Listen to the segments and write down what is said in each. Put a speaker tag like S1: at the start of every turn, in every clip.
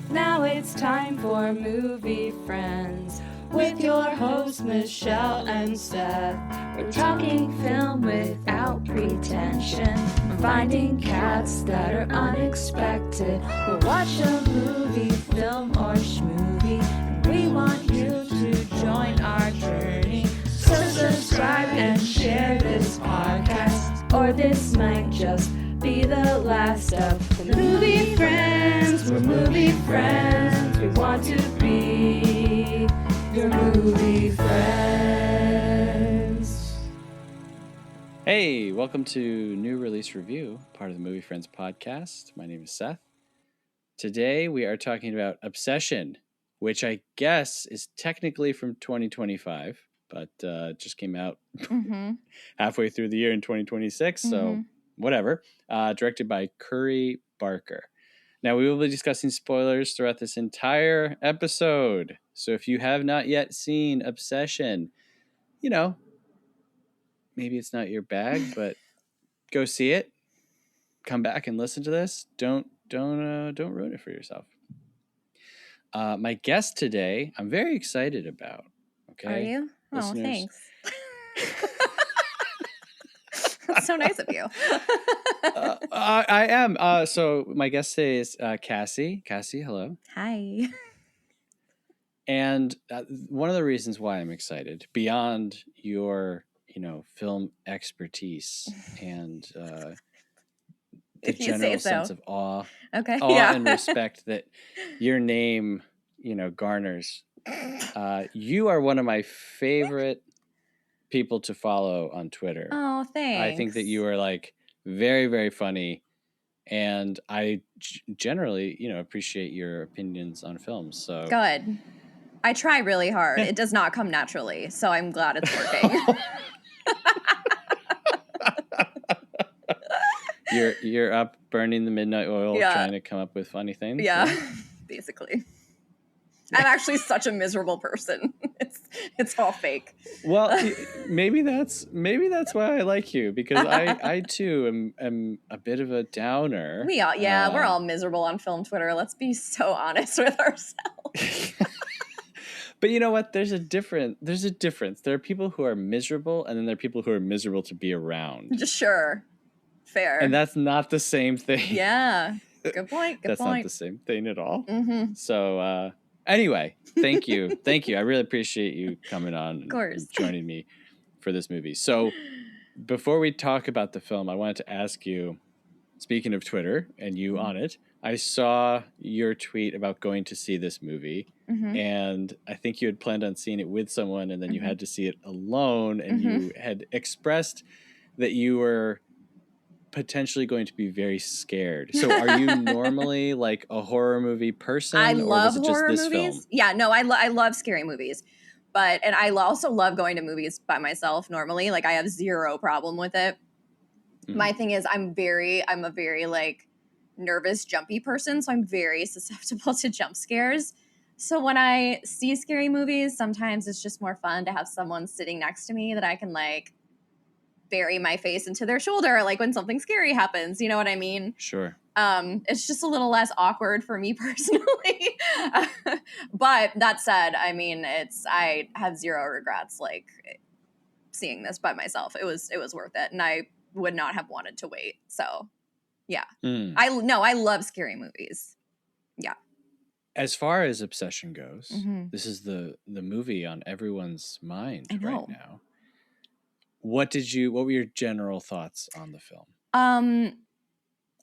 S1: Now it's time for Movie Friends with your hosts Michelle and Seth. We're talking film without pretension. We're finding cats that are unexpected. We'll watch a movie, film, or schmovie, and we want you to join our journey. So subscribe and share this podcast, or this might just be the last of the Movie Friends. We're movie friends. We want to be your movie friends.
S2: Hey, welcome to New Release Review, part of the Movie Friends podcast. My name is Seth. Today we are talking about Obsession, which I guess is technically from 2025, but just came out halfway through the year in 2026, so whatever. Directed by Curry Barker. Now, we will be discussing spoilers throughout this entire episode. So if you have not yet seen Obsession, you know, maybe it's not your bag, but go see it. Come back and listen to this. Don't ruin it for yourself. My guest today, I'm very excited about. Okay,
S3: are you?
S2: Listeners.
S3: Oh, thanks. That's so nice of you.
S2: I am. So my guest today is Cassie. Cassie, hello.
S3: Hi.
S2: And one of the reasons why I'm excited, beyond your, film expertise and the general sense of awe, and respect that your name, garners. You are one of my favorite people to follow on Twitter.
S3: Oh, thanks.
S2: I think that you are like very, very funny, and I generally, appreciate your opinions on films. So
S3: good. I try really hard. It does not come naturally, so I'm glad it's working.
S2: You're up burning the midnight oil, trying to come up with funny things.
S3: Yeah, basically. I'm actually such a miserable person. It's all fake.
S2: Well, maybe that's why I like you, because I too am a bit of a downer.
S3: We're all miserable on film Twitter. Let's be so honest with ourselves.
S2: But you know what? There's a difference. There are people who are miserable, and then there are people who are miserable to be around.
S3: Just sure. Fair.
S2: And that's not the same thing.
S3: Yeah. Good point.
S2: That's not the same thing at all.
S3: Mm-hmm.
S2: So anyway, thank you. Thank you. I really appreciate you coming on and joining me for this movie. So before we talk about the film, I wanted to ask you, speaking of Twitter and you on it, I saw your tweet about going to see this movie, and I think you had planned on seeing it with someone, and then you had to see it alone, and you had expressed that you were potentially going to be very scared. So are you normally like a horror movie person?
S3: I love horror
S2: movies.
S3: Film? Yeah, no, I love scary movies. And I also love going to movies by myself normally. Like, I have zero problem with it. My thing is I'm a very like nervous, jumpy person, so I'm very susceptible to jump scares. So when I see scary movies, sometimes it's just more fun to have someone sitting next to me that I can like bury my face into their shoulder, like when something scary happens. You know what I mean?
S2: Sure.
S3: It's just a little less awkward for me personally. But that said, I mean, I have zero regrets like seeing this by myself. It was worth it, and I would not have wanted to wait. So yeah. I love scary movies. Yeah.
S2: As far as Obsession goes, this is the movie on everyone's mind right now. What were your general thoughts on the film?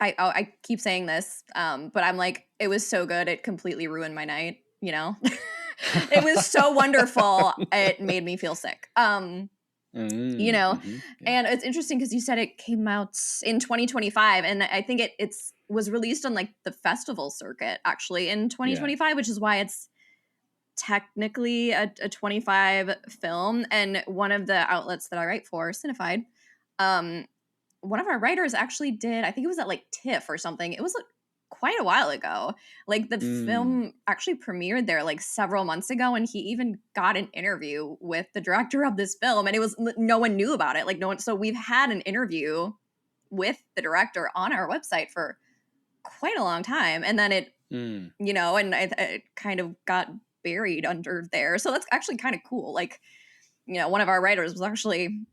S3: I keep saying this, but I'm like, it was so good, it completely ruined my night, you know? It was so wonderful, it made me feel sick. You know? And it's interesting because you said it came out in 2025, and I think it was released on like the festival circuit actually in 2025, which is why it's technically a 25 film. And one of the outlets that I write for, Cinefied, one of our writers actually did, I think it was at like TIFF or something. It was like quite a while ago. Like the film actually premiered there like several months ago, and he even got an interview with the director of this film, and it was no one knew about it. Like no one. So we've had an interview with the director on our website for quite a long time, and then it
S2: Mm.
S3: you know, and it kind of got buried under there. So that's actually kind of cool. Like, you know, one of our writers was actually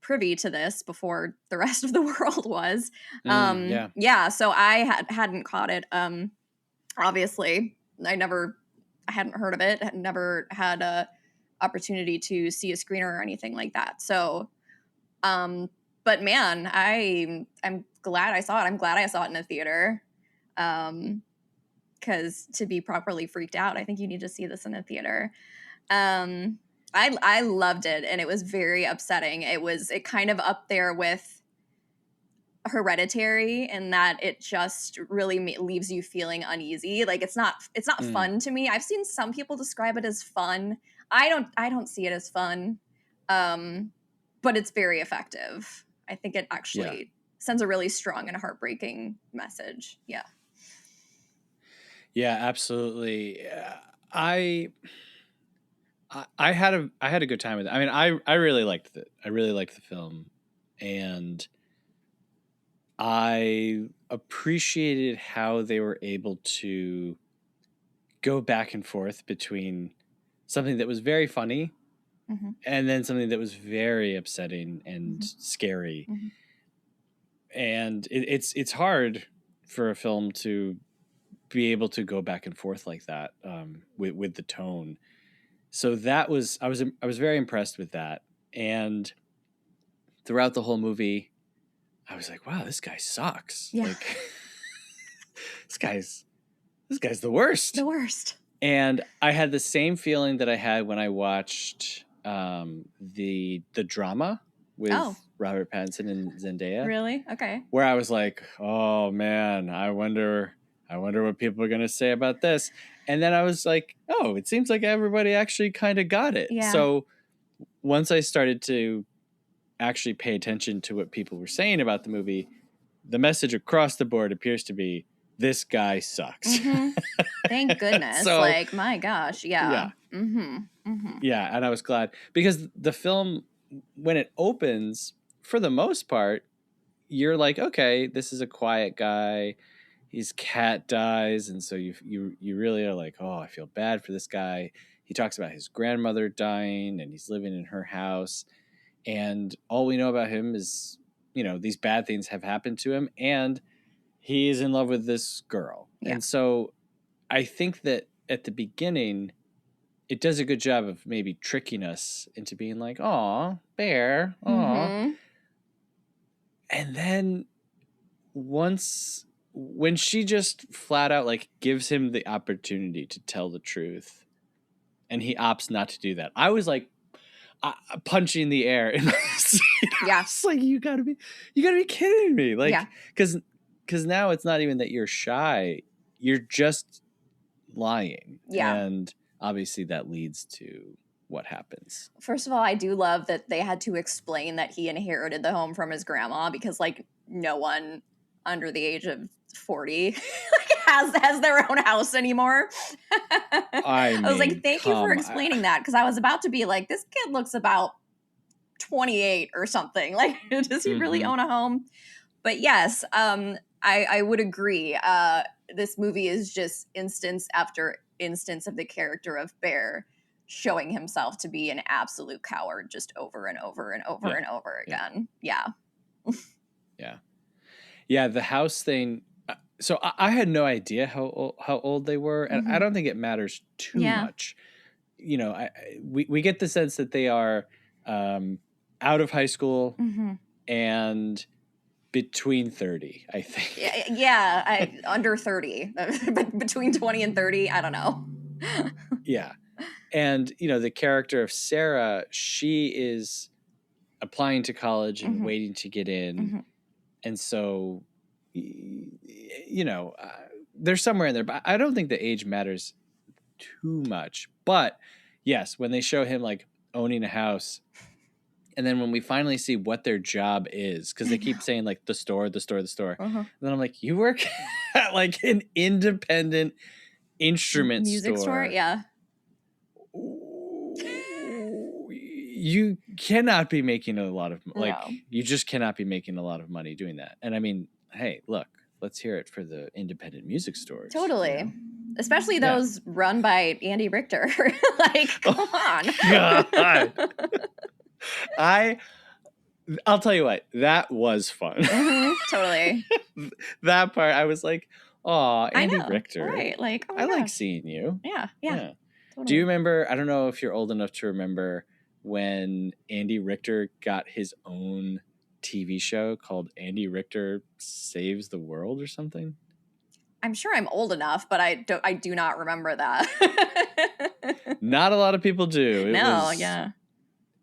S3: privy to this before the rest of the world was.
S2: Yeah.
S3: Yeah, so I hadn't caught it. Obviously, I hadn't heard of it, had never had a opportunity to see a screener or anything like that. So, but man, I'm glad I saw it. I'm glad I saw it in a theater. Because to be properly freaked out, I think you need to see this in a theater. I loved it, and it was very upsetting. It kind of up there with Hereditary in that it just really leaves you feeling uneasy. Like it's not fun to me. I've seen some people describe it as fun. I don't see it as fun. But it's very effective. I think it actually sends a really strong and heartbreaking message. Yeah.
S2: Yeah, absolutely. I had a good time with it. I mean, I really liked it. I really liked the film, and I appreciated how they were able to go back and forth between something that was very funny and then something that was very upsetting and scary. And it's hard for a film to be able to go back and forth like that with the tone. So that was I was very impressed with that. And throughout the whole movie, I was like, wow, this guy sucks.
S3: Yeah.
S2: Like this guy's the worst.
S3: The worst.
S2: And I had the same feeling that I had when I watched the drama with Robert Pattinson and Zendaya.
S3: Really? Okay.
S2: Where I was like, oh man, I wonder what people are gonna say about this. And then I was like, oh, it seems like everybody actually kind of got it.
S3: Yeah.
S2: So once I started to actually pay attention to what people were saying about the movie, the message across the board appears to be, this guy sucks.
S3: Thank goodness.
S2: So,
S3: like, my gosh. Yeah.
S2: Yeah, and I was glad because the film, when it opens, for the most part, you're like, okay, this is a quiet guy. His cat dies, and so you really are like, oh, I feel bad for this guy. He talks about his grandmother dying, and he's living in her house, and all we know about him is, you know, these bad things have happened to him, and he is in love with this girl. Yeah. And so I think that at the beginning, it does a good job of maybe tricking us into being like, aw, Bear, aw. And then when she just flat out like gives him the opportunity to tell the truth and he opts not to do that, I was like punching the air in my seat.
S3: Yeah.
S2: It's like, you gotta be kidding me. Like, because now it's not even that you're shy, you're just lying.
S3: Yeah.
S2: And obviously that leads to what happens.
S3: First of all, I do love that they had to explain that he inherited the home from his grandma, because like no one under the age of 40 has their own house anymore. I was like, thank you for explaining that, because I was about to be like, this kid looks about 28 or something. Like, does he really own a home? But yes, I would agree. This movie is just instance after instance of the character of Bear showing himself to be an absolute coward just over and over and over and over again. Yeah.
S2: Yeah, the house thing. So I had no idea how old they were, and I don't think it matters too much. You know, we get the sense that they are out of high school and between 30, I think.
S3: Yeah, under 30, between 20 and 30. I don't know.
S2: Yeah. And, you know, the character of Sarah, she is applying to college and waiting to get in. And so, you know, they're somewhere in there. But I don't think the age matters too much. But, yes, when they show him, like, owning a house, and then when we finally see what their job is, because they keep saying, like, the store. And then I'm like, you work at, like, an independent instrument
S3: music store? Yeah.
S2: You cannot be making a lot of, like, you just cannot be making a lot of money doing that. And I mean, hey, look, let's hear it for the independent music stores.
S3: Totally.
S2: You know?
S3: Especially those run by Andy Richter. Like, come on.
S2: God. I'll tell you what, that was fun.
S3: Totally.
S2: That part, I was like, "Aw, Andy Richter."
S3: Right. Like, oh my
S2: I
S3: gosh.
S2: like seeing you.
S3: Yeah.
S2: Totally. Do you remember, I don't know if you're old enough to remember when Andy Richter got his own TV show called Andy Richter Saves the World or something?
S3: I'm sure I'm old enough, but I do not remember that.
S2: Not a lot of people do.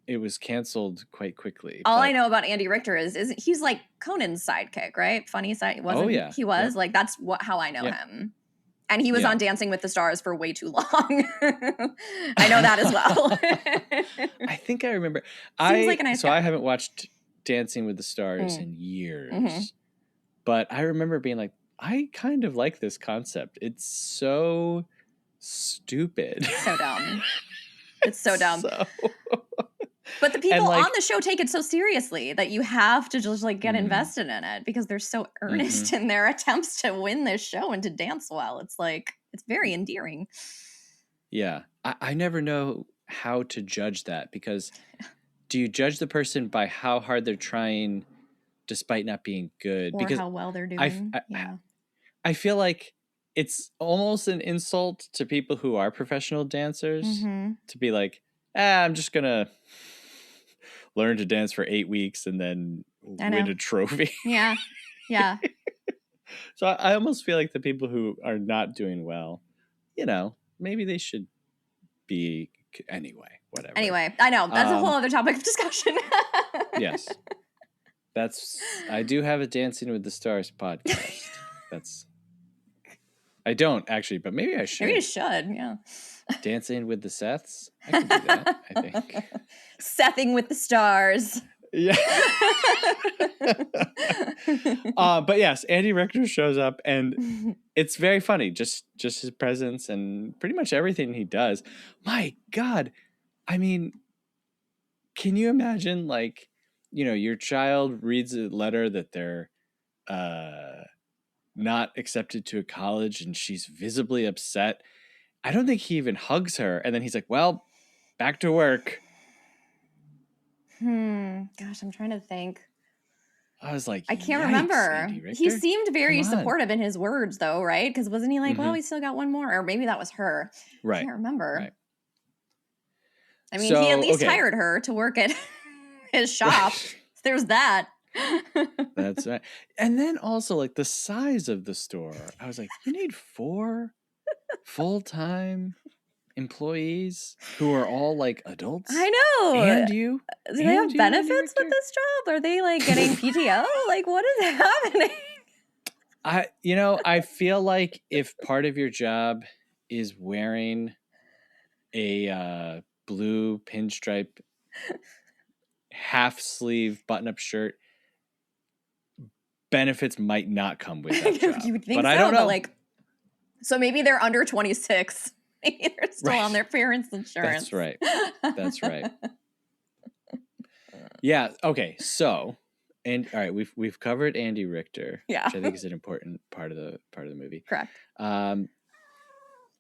S2: It was canceled quite quickly.
S3: All I know about Andy Richter is he's like Conan's sidekick, right? Funny side. He was like, that's how I know him. And he was on Dancing with the Stars for way too long. I know that as well.
S2: I think I remember.
S3: Seems like a nice guy.
S2: I haven't watched Dancing with the Stars in years. But I remember being like, I kind of like this concept. It's so stupid.
S3: So dumb. It's so dumb. But the people on the show take it so seriously that you have to just like get invested in it because they're so earnest in their attempts to win this show and to dance well. It's like, it's very endearing.
S2: Yeah. I never know how to judge that because do you judge the person by how hard they're trying despite not being good?
S3: Or
S2: because
S3: how well they're doing.
S2: I feel like it's almost an insult to people who are professional dancers to be like, I'm just going to learn to dance for 8 weeks and then win a trophy.
S3: Yeah.
S2: So I almost feel like the people who are not doing well, maybe they should be anyway, whatever.
S3: Anyway, I know that's a whole other topic of discussion.
S2: Yes. I do have a Dancing with the Stars podcast. I don't actually, but maybe I should.
S3: Maybe you should, yeah.
S2: Dancing with the Seths? I can do that, I think.
S3: Sething with the stars.
S2: Yeah. But yes, Andy Richter shows up and it's very funny. Just his presence and pretty much everything he does. My God. I mean, can you imagine like, your child reads a letter that they're not accepted to a college and she's visibly upset. I don't think he even hugs her. And then he's like, well, back to work.
S3: Gosh, I'm trying to think.
S2: I was like,
S3: I can't remember. He seemed very supportive in his words, though, right? Because wasn't he like, well, we still got one more? Or maybe that was her.
S2: Right.
S3: I can't remember.
S2: Right.
S3: I mean, he at least hired her to work at his shop. Right. There's that.
S2: That's right. And then also, like, the size of the store. I was like, you need 4 full-time employees who are all like adults.
S3: I know.
S2: And you.
S3: Do they have benefits with this job? Are they like getting PTO? Like, what is happening?
S2: I feel like if part of your job is wearing a blue pinstripe half sleeve button-up shirt, benefits might not come with that job.
S3: You would think
S2: but I don't know.
S3: But like, so maybe they're under 26. Maybe they're still on their parents' insurance.
S2: That's right. Yeah. Okay. So, and all right, we've covered Andy Richter, which I think is an important part of the movie.
S3: Correct.
S2: I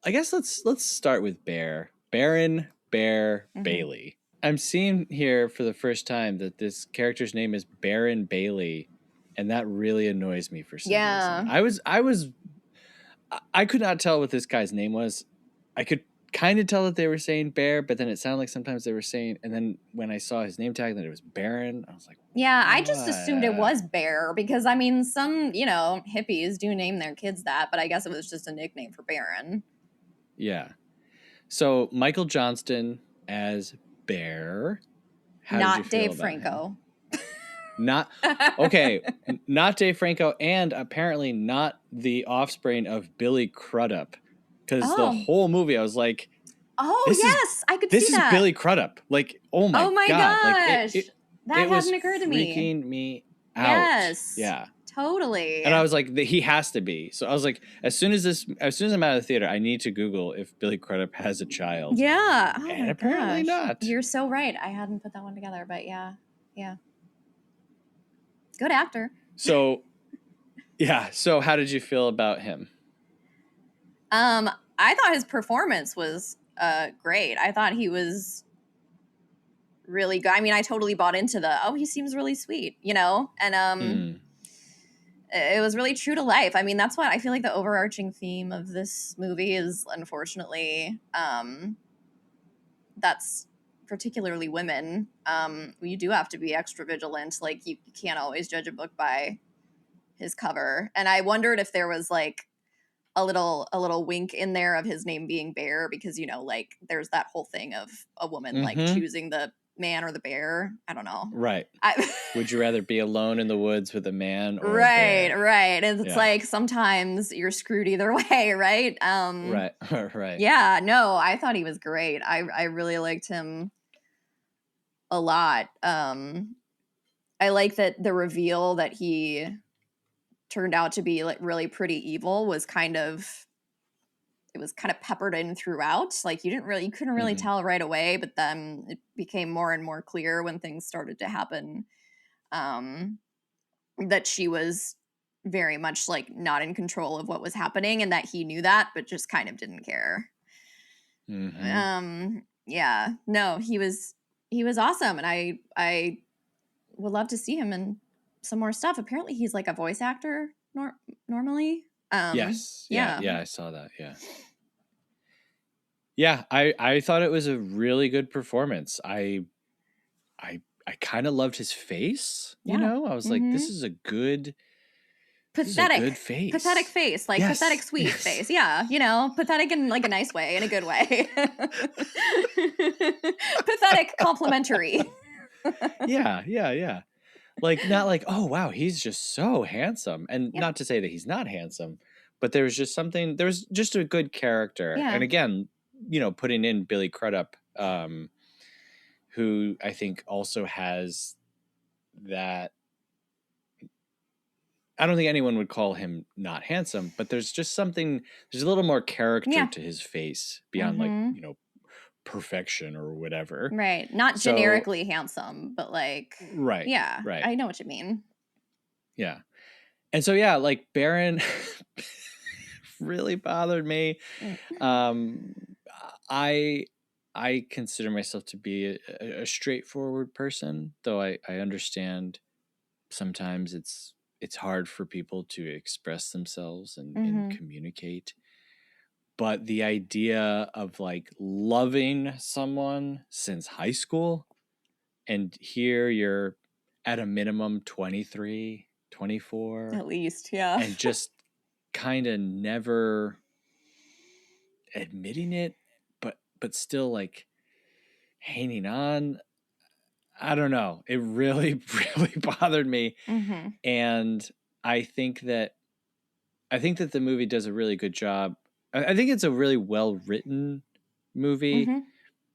S2: guess let's start with Baron Bailey. I'm seeing here for the first time that this character's name is Baron Bailey, and that really annoys me for some reason. I could not tell what this guy's name was. I could kind of tell that they were saying Bear, but then it sounded like sometimes they were saying, and then when I saw his name tag that it was Baron, I was like,
S3: yeah, I just assumed it was Bear because, I mean, some, hippies do name their kids that, but I guess it was just a nickname for Baron.
S2: Yeah. So Michael Johnston as Bear.
S3: Not Dave Franco.
S2: Not Dave Franco, and apparently not the offspring of Billy Crudup. Because the whole movie, I was like,
S3: I could see that.
S2: This is Billy Crudup. Like, oh my God.
S3: Gosh.
S2: Like,
S3: that hadn't occurred to me.
S2: It was freaking me out.
S3: Yes.
S2: Yeah.
S3: Totally.
S2: And I was like, he has to be. So I was like, as soon as I'm out of the theater, I need to Google if Billy Crudup has a child.
S3: Yeah. Oh
S2: and apparently not.
S3: You're so right. I hadn't put that one together, but yeah. Good actor.
S2: So Yeah. So how did you feel about him?
S3: I thought his performance was great. I thought he was really good. I mean, I totally bought into he seems really sweet, and it was really true to life. I mean, that's what I feel like the overarching theme of this movie is, unfortunately, that's particularly women. You do have to be extra vigilant. Like, you can't always judge a book by his cover. And I wondered if there was like a little wink in there of his name being Bear, because like there's that whole thing of a woman like choosing the man or the bear. I don't know.
S2: Right. Would you rather be alone in the woods with a man or
S3: right,
S2: a bear?
S3: Right. And it's like sometimes you're screwed either way, right?
S2: Right. Right.
S3: Yeah, no, I thought he was great. I really liked him a lot. I like that the reveal that he turned out to be like really pretty evil was kind of peppered in throughout. Like, you couldn't really tell right away, but then it became more and more clear when things started to happen, that she was very much like not in control of what was happening, and that he knew that but just kind of didn't care. Yeah, no, he was awesome, and I would love to see him in some more stuff. Apparently he's like a voice actor normally.
S2: Yes. Yeah. I saw that. Yeah, I thought it was a really good performance. I kind of loved his face.
S3: Yeah.
S2: I was like, this is a good
S3: pathetic
S2: face.
S3: Pathetic face, like pathetic sweet face. Yeah, pathetic in like a nice way, in a good way. Pathetic complimentary.
S2: Yeah. Like, not like, oh wow, he's just so handsome, and not to say that he's not handsome, but there was just a good character.
S3: Yeah.
S2: And again, putting in Billy Crudup, who I think also has that. I don't think anyone would call him not handsome, but there's a little more character to his face beyond like, perfection or whatever.
S3: Right. Not generically handsome, but like,
S2: right.
S3: Yeah.
S2: Right.
S3: I know what you mean.
S2: Yeah. And so, yeah, like Baron really bothered me. I consider myself to be a straightforward person, though I understand sometimes it's hard for people to express themselves and communicate. But the idea of like loving someone since high school, and here you're at a minimum 23, 24.
S3: At least, yeah.
S2: And just kind of never admitting it, but still like hanging on. I don't know. It really, really bothered me. And I think that the movie does a really good job. I think it's a really well-written movie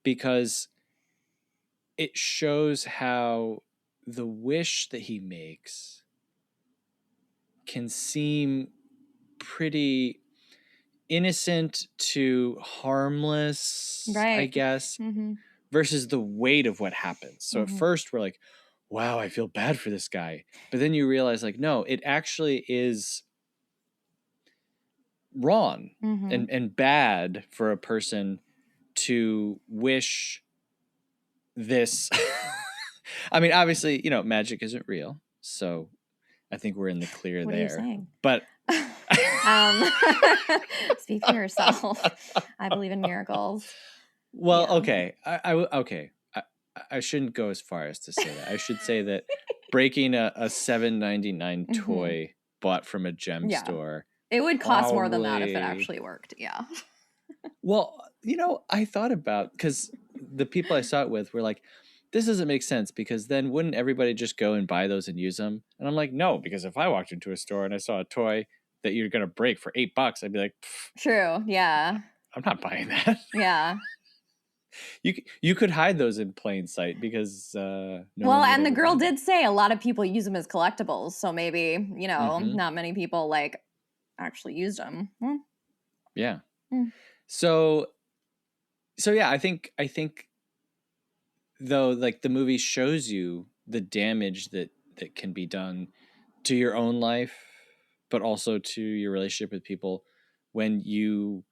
S2: because it shows how the wish that he makes can seem pretty innocent to harmless, I guess, versus the weight of what happens. So at first we're like, wow, I feel bad for this guy. But then you realize like, no, it actually is wrong and bad for a person to wish this. I mean, obviously, magic isn't real. So I think we're in the clear
S3: what
S2: there.
S3: Are you saying?
S2: But
S3: speak for yourself. I believe in miracles.
S2: Well, okay. I shouldn't go as far as to say that. I should say that breaking a $7.99 toy bought from a gem store,
S3: it would cost more than that if it actually worked. Yeah.
S2: Well, I thought about, because the people I saw it with were like, this doesn't make sense, because then wouldn't everybody just go and buy those and use them? And I'm like, no, because if I walked into a store and I saw a toy that you're going to break for $8, I'd be like,
S3: true. Yeah.
S2: I'm not buying that.
S3: Yeah.
S2: You could hide those in plain sight, because
S3: and the girl did say a lot of people use them as collectibles, so maybe not many people like actually used them.
S2: Yeah. So yeah, I think though, like, the movie shows you the damage that can be done to your own life but also to your relationship with people when you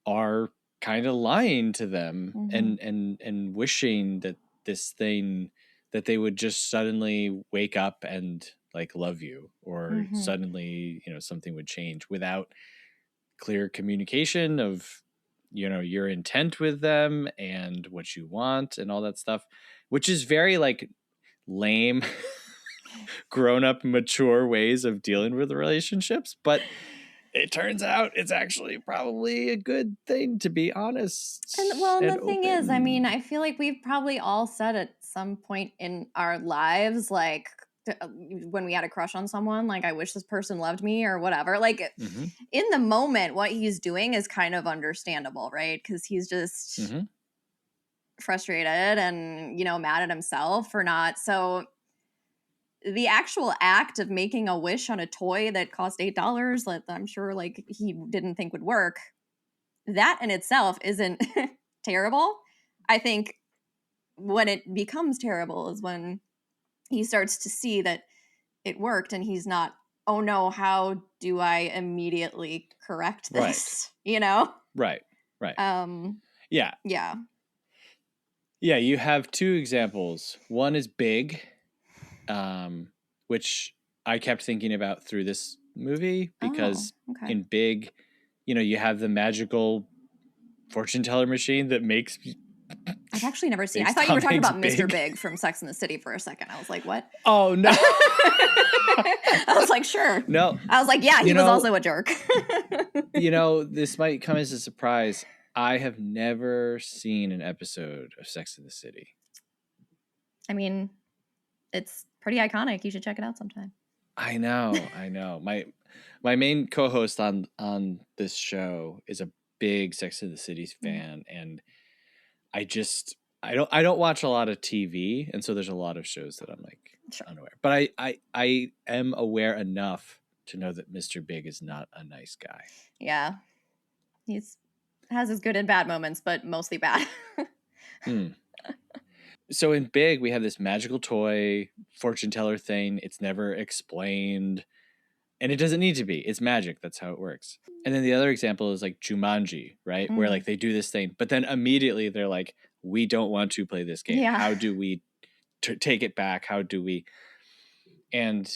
S2: are kind of lying to them and wishing that this thing that they would just suddenly wake up and like love you, or suddenly, you know, something would change without clear communication of, you know, your intent with them and what you want and all that stuff, which is very like lame grown up mature ways of dealing with relationships, but it turns out it's actually probably a good thing, to be honest.
S3: And the thing is, I mean, I feel like we've probably all said at some point in our lives, like when we had a crush on someone, like, I wish this person loved me or whatever. Like, in the moment, what he's doing is kind of understandable, right? Because he's just frustrated and, you know, mad at himself for not. So the actual act of making a wish on a toy that cost $8 that I'm sure like he didn't think would work, that in itself isn't terrible. I think when it becomes terrible is when he starts to see that it worked and he's not, oh no, how do I immediately correct this? Right. You know?
S2: Right. Yeah.
S3: Yeah.
S2: Yeah, you have two examples. One is Big, which I kept thinking about through this movie because in Big, you know, you have the magical fortune teller machine that makes.
S3: I've actually never seen. I thought you were talking about Mr. Big from Sex and the City for a second. I was like, what?
S2: Oh no!
S3: I was like, sure.
S2: No.
S3: I was like, yeah, he was also a jerk.
S2: You know, this might come as a surprise. I have never seen an episode of Sex and the City.
S3: I mean, it's pretty iconic. You should check it out sometime.
S2: I know. My main co-host on this show is a big Sex and the City fan, and I don't watch a lot of TV, and so there's a lot of shows that I'm like unaware. But I am aware enough to know that Mr. Big is not a nice guy.
S3: Yeah, has his good and bad moments, but mostly bad.
S2: So in Big, we have this magical toy fortune teller thing. It's never explained, and it doesn't need to be. It's magic. That's how it works. And then the other example is like Jumanji, right? Where like they do this thing, but then immediately they're like, we don't want to play this game. Yeah. How do we take it back? How do we? And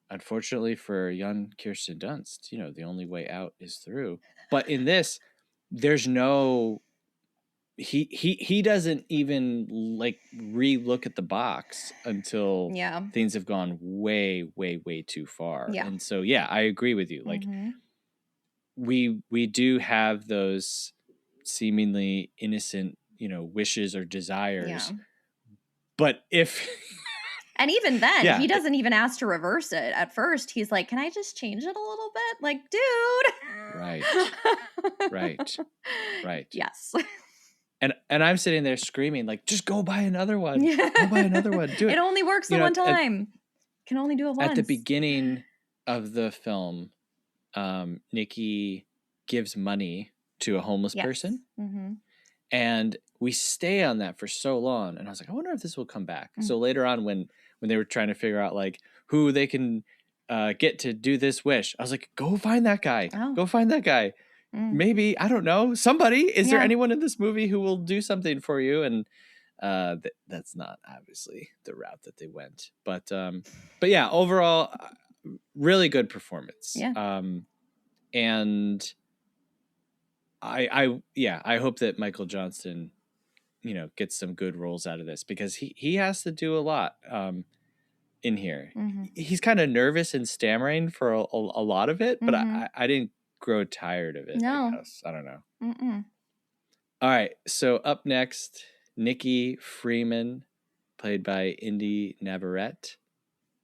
S2: unfortunately for young Kirsten Dunst, you know, the only way out is through. But in this, there's no. He doesn't even like re-look at the box until things have gone way too far. Yeah. And so I agree with you. Like we do have those seemingly innocent, you know, wishes or desires. Yeah. But if
S3: and even then, he doesn't even ask to reverse it. At first, he's like, "Can I just change it a little bit?" Like, dude.
S2: Right.
S3: Yes.
S2: And I'm sitting there screaming, like, just go buy another one. Go buy another one. Do it.
S3: It only works the one time. Can only do it once.
S2: At the beginning of the film, Nikki gives money to a homeless person. And we stay on that for so long. And I was like, I wonder if this will come back. So later on, when they were trying to figure out, like, who they can get to do this wish, I was like, go find that guy. Oh. Go find that guy. Maybe, I don't know, somebody. Is there anyone in this movie who will do something for you? And that's not obviously the route that they went. But yeah, overall, really good performance. Yeah. And I hope that Michael Johnston, you know, gets some good roles out of this, because he has to do a lot in here. He's kind of nervous and stammering for a lot of it, but I didn't grow tired of it.
S3: No.
S2: I guess. I don't know. All right. So up next, Nikki Freeman, played by Inde Navarrette,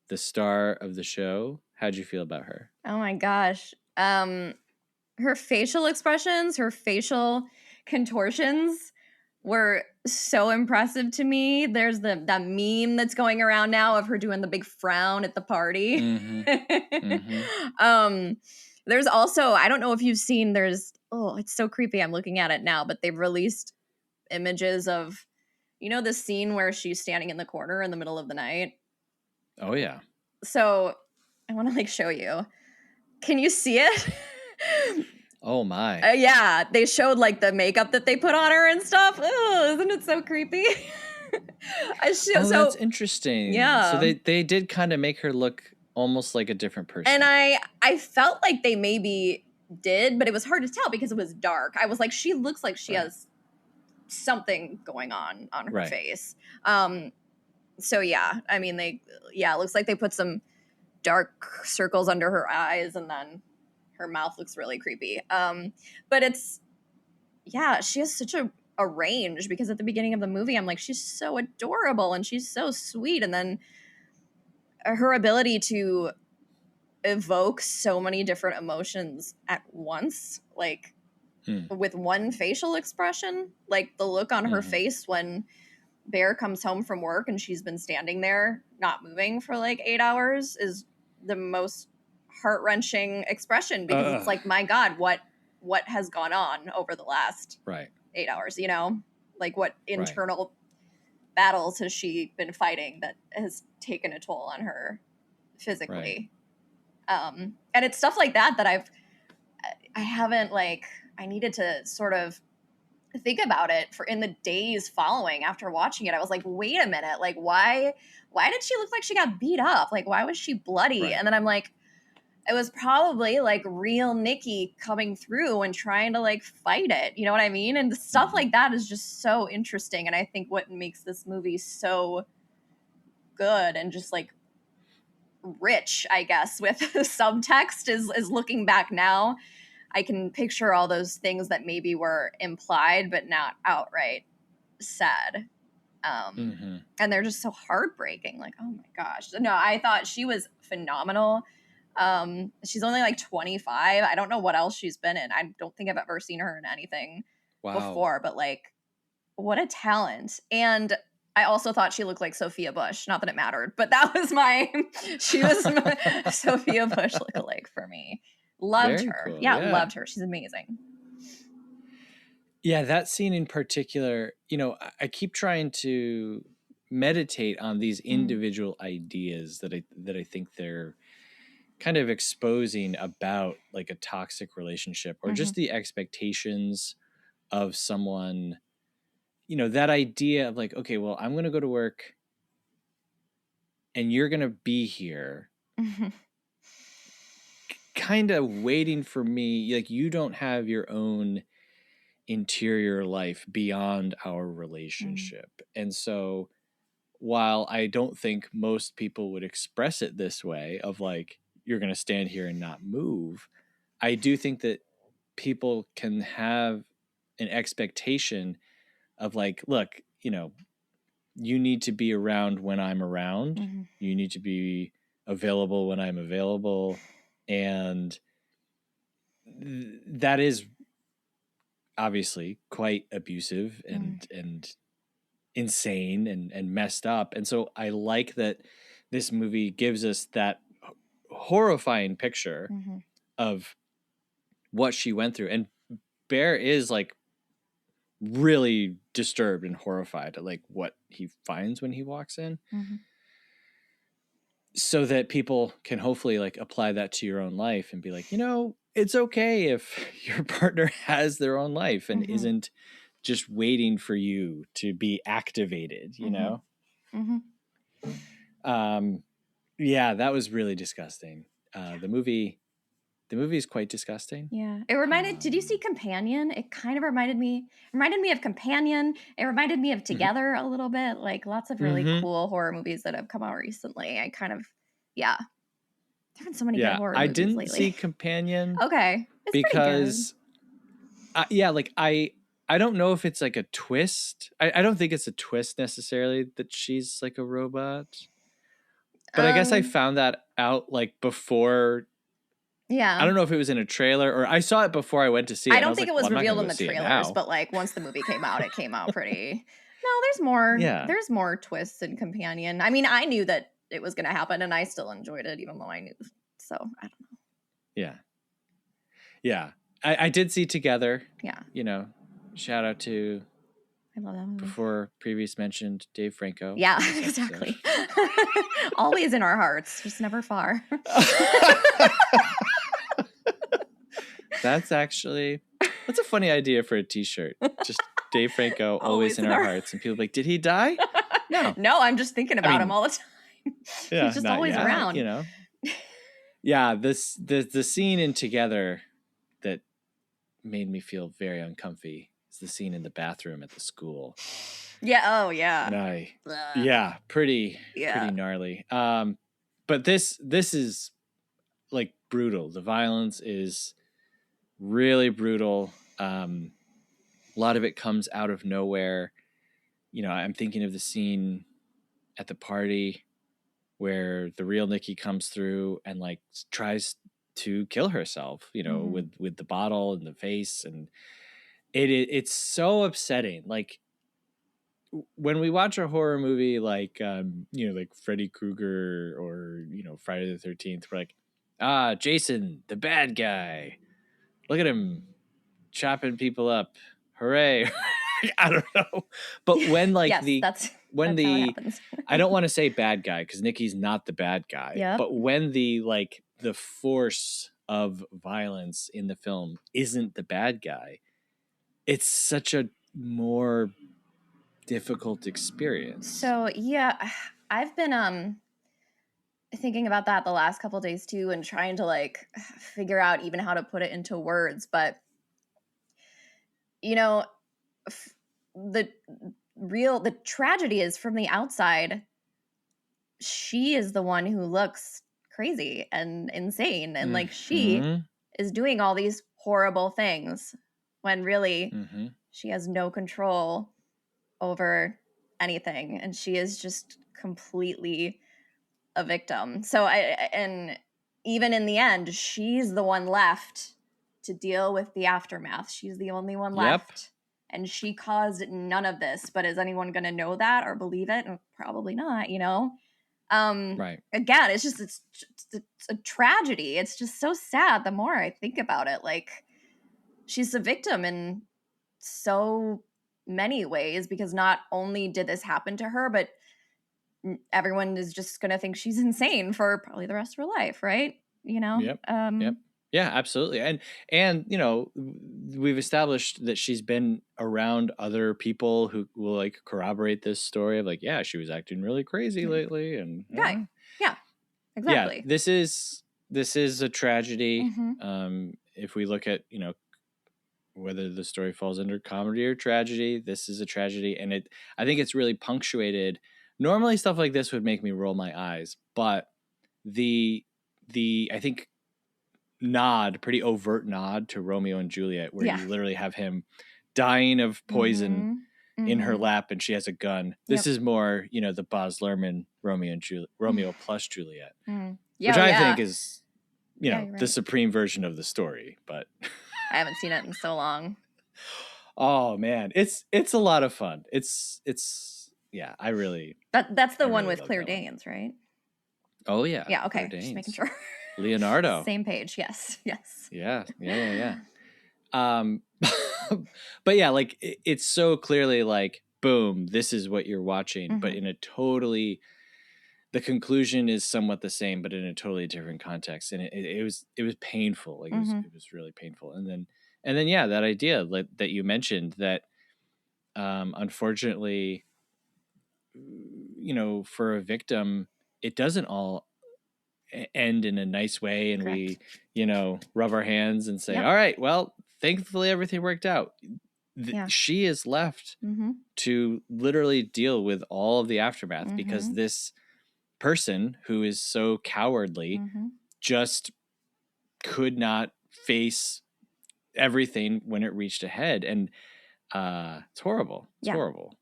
S2: the star of the show. How'd you feel about her?
S3: Oh my gosh. Her facial expressions, her facial contortions were so impressive to me. There's that meme that's going around now of her doing the big frown at the party. There's also, I don't know if you've seen, it's so creepy. I'm looking at it now, but they've released images of, you know, the scene where she's standing in the corner in the middle of the night.
S2: Oh yeah.
S3: So I want to like show you. Can you see it?
S2: Oh my.
S3: Yeah, they showed like the makeup that they put on her and stuff. Oh, isn't it so creepy?
S2: That's interesting.
S3: Yeah.
S2: So they did kind of make her look almost like a different person.
S3: And I felt like they maybe did, but it was hard to tell because it was dark. I was like, she looks like she has something going on her face. So yeah, I mean, it looks like they put some dark circles under her eyes, and then her mouth looks really creepy. But she has such a range, because at the beginning of the movie, I'm like, she's so adorable and she's so sweet. And then her ability to evoke so many different emotions at once, like with one facial expression, like the look on her face when Bear comes home from work and she's been standing there not moving for like 8 hours, is the most heart-wrenching expression, because it's like, my God, what has gone on over the last 8 hours, you know? Like, what internal battles has she been fighting that has taken a toll on her physically? And it's stuff like that I haven't, like, I needed to sort of think about it in the days following after watching it. I was like, wait a minute, like, why did she look like she got beat up? Like, why was she bloody? And then I'm like, it was probably like real Nikki coming through and trying to like fight it. You know what I mean? And the stuff like that is just so interesting. And I think what makes this movie so good and just like rich, I guess, with subtext is looking back now, I can picture all those things that maybe were implied but not outright said. And they're just so heartbreaking. Like, oh my gosh. No, I thought she was phenomenal. She's only like 25. I don't know what else she's been in. I don't think I've ever seen her in anything before, but like, what a talent. And I also thought she looked like Sophia Bush. Not that it mattered, but that was she was my Sophia Bush lookalike for me. Loved
S2: Very
S3: her.
S2: cool.
S3: Yeah, loved her. She's amazing.
S2: Yeah, that scene in particular, you know, I keep trying to meditate on these individual ideas that I think they're kind of exposing about like a toxic relationship, or just the expectations of someone, you know, that idea of like, okay, well, I'm going to go to work and you're going to be here kind of waiting for me. Like, you don't have your own interior life beyond our relationship. And so while I don't think most people would express it this way of like, you're going to stand here and not move, I do think that people can have an expectation of like, look, you know, you need to be around when I'm around. You need to be available when I'm available. And that is obviously quite abusive and insane and messed up. And so I like that this movie gives us that horrifying picture of what she went through. And Bear is like really disturbed and horrified at like what he finds when he walks in. So that people can hopefully like apply that to your own life and be like, you know, it's okay if your partner has their own life and isn't just waiting for you to be activated, you know? Yeah, that was really disgusting. The movie is quite disgusting.
S3: Yeah. It reminded, did you see Companion? It kind of reminded me of Companion. It reminded me of Together a little bit, like lots of really cool horror movies that have come out recently. I kind of, there have been so many good horror movies lately.
S2: I didn't see Companion.
S3: Okay. It's
S2: because like I don't know if it's like a twist. I don't think it's a twist necessarily that she's like a robot. But I guess I found that out like before.
S3: Yeah.
S2: I don't know if it was in a trailer or I saw it before I went to see it.
S3: I don't think it was revealed in the trailers, but like once the movie came out, it came out pretty. No, there's more. Yeah. There's more twists in Companion. I mean, I knew that it was going to happen and I still enjoyed it even though I knew. So I don't know.
S2: Yeah. Yeah. I did see Together.
S3: Yeah.
S2: You know, shout out to,
S3: I love that movie.
S2: Before previous mentioned Dave Franco.
S3: Yeah, exactly. Always in our hearts, just never far.
S2: That's a funny idea for a t-shirt. Just Dave Franco, always in our hearts. And people are like, did he die? No.
S3: No, I'm just thinking about him all the time.
S2: Yeah,
S3: He's just always around.
S2: You know. Yeah, the scene in Together that made me feel very uncomfy is the scene in the bathroom at the school.
S3: Yeah. Oh, yeah.
S2: Yeah, pretty gnarly. But this is like brutal. The violence is really brutal. A lot of it comes out of nowhere. You know, I'm thinking of the scene at the party where the real Nikki comes through and like tries to kill herself, you know, with the bottle in the face, and it's so upsetting. Like when we watch a horror movie like you know, like Freddy Krueger or, you know, Friday the 13th, we're like, Jason, the bad guy. Look at him chopping people up. Hooray. I don't know. But when like
S3: that's how it happens.
S2: I don't want to say bad guy because Nikki's not the bad guy.
S3: Yep.
S2: But when the force of violence in the film isn't the bad guy, it's such a more difficult experience.
S3: So yeah, I've been thinking about that the last couple of days too, and trying to like figure out even how to put it into words. But you know, the tragedy is from the outside. She is the one who looks crazy and insane, and like she is doing all these horrible things when really she has no control over anything, and she is just completely a victim. So and even in the end, she's the one left to deal with the aftermath. She's the only one left. And she caused none of this, but is anyone going to know that or believe it? Probably not, you know?
S2: Right.
S3: Again, it's a tragedy. It's just so sad the more I think about it. Like, she's a victim in so many ways, because not only did this happen to her, but everyone is just going to think she's insane for probably the rest of her life, right? You know?
S2: Yep. Yeah, absolutely. And you know, we've established that she's been around other people who will like corroborate this story of like, yeah, she was acting really crazy lately, and
S3: right. Yeah. Exactly.
S2: Yeah, this is a tragedy. If we look at, you know, whether the story falls under comedy or tragedy, this is a tragedy, and I think it's really punctuated. Normally stuff like this would make me roll my eyes, but the I think pretty overt nod to Romeo and Juliet, where you literally have him dying of poison in her lap and she has a gun. This is more, you know, the Baz Luhrmann Romeo plus Juliet, which I think is, you know, the supreme version of the story. But
S3: I haven't seen it in so long.
S2: Oh man, it's a lot of fun. It's I really.
S3: That's the one with Claire Danes, right?
S2: Oh yeah.
S3: Yeah. Okay. Just making sure.
S2: Leonardo.
S3: Same page. Yes.
S2: Yeah. But yeah, like it's so clearly like, boom, this is what you're watching, but in a totally, the conclusion is somewhat the same, but in a totally different context. And it was painful. Like it was really painful. And then yeah, that idea that you mentioned that, unfortunately, you know, for a victim, it doesn't all end in a nice way, and we, you know, rub our hands and say, all right, well, thankfully everything worked out. She is left to literally deal with all of the aftermath because this person who is so cowardly just could not face everything when it reached a head. And it's horrible. It's horrible.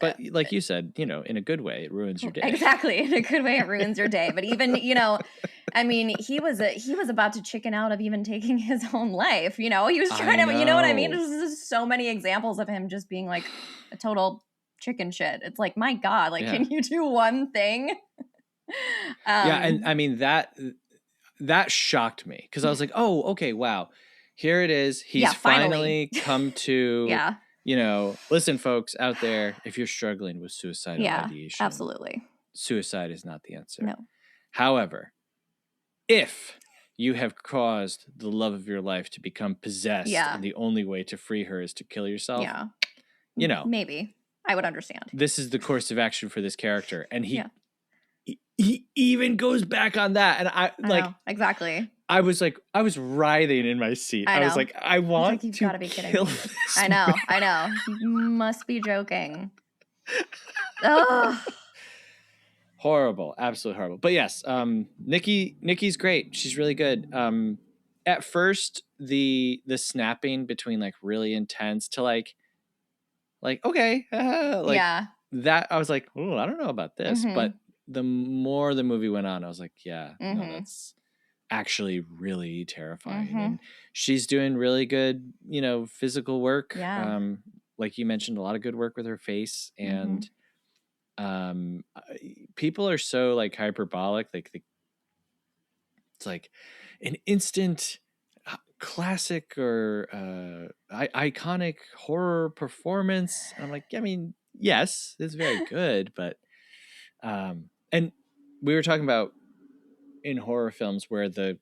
S2: But like you said, you know, in a good way, it ruins your day.
S3: Exactly. In a good way, it ruins your day. But even, you know, I mean, he was about to chicken out of even taking his own life. You know, he was trying to, you know what I mean? There's just so many examples of him just being like a total chicken shit. It's like, my God, like, can you do one thing?
S2: And I mean, that shocked me because I was like, oh, okay, wow. Here it is. He's finally come to, you know, listen, folks out there, if you're struggling with suicidal ideation,
S3: absolutely,
S2: suicide is not the answer.
S3: No.
S2: However, if you have caused the love of your life to become possessed,
S3: Yeah.
S2: and the only way to free her is to kill yourself.
S3: Yeah.
S2: You know,
S3: maybe I would understand.
S2: this is the course of action for this character, and
S3: Yeah.
S2: he even goes back on that, and I like
S3: know, exactly.
S2: I was writhing in my seat. I was like, I want
S3: you've
S2: to
S3: gotta be
S2: kill
S3: kidding me.
S2: this.
S3: I know. You must be joking. Ugh.
S2: Horrible, absolutely horrible. But yes, Nikki's great. She's really good. At first, the snapping between like really intense to like okay, like
S3: Yeah.
S2: that. I was like, oh, I don't know about this.
S3: Mhm.
S2: But the more the movie went on, I was like, yeah, no,
S3: Mhm.
S2: that's actually really terrifying.
S3: Mhm.
S2: And she's doing really good, physical work.
S3: Yeah.
S2: Like you mentioned, a lot of good work with her face, and people are so like hyperbolic, like it's like an instant classic or iconic horror performance. And I'm like, I mean, yes, it's very good, but and we were talking about in horror films where the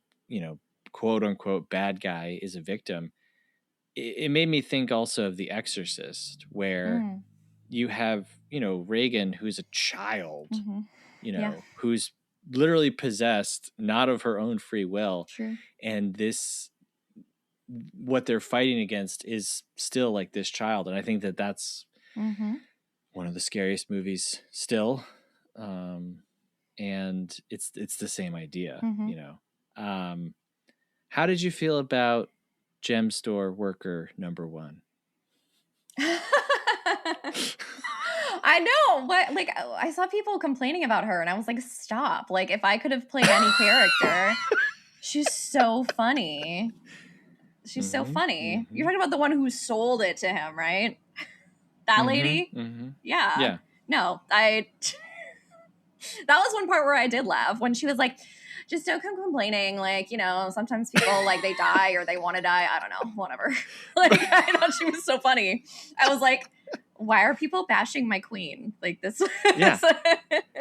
S2: quote unquote bad guy is a victim. It made me think also of The Exorcist, where you have Reagan, who's a child, who's literally possessed, not of her own free will.
S3: True.
S2: And what they're fighting against is still like this child. And I think that that's one of the scariest movies still. And it's the same idea, how did you feel about Gem Store Worker number 1?
S3: I know. What, like, I saw people complaining about her, and I was like, stop. Like, if I could have played any character, she's so funny. She's so funny. You're talking about the one who sold it to him, right? That lady? Yeah.
S2: Yeah.
S3: No, that was one part where I did laugh when she was like, just don't come complaining. Like, sometimes people like they die or they want to die. I don't know, whatever. Like, I thought she was so funny. I was like, why are people bashing my queen? Like this.
S2: Yeah.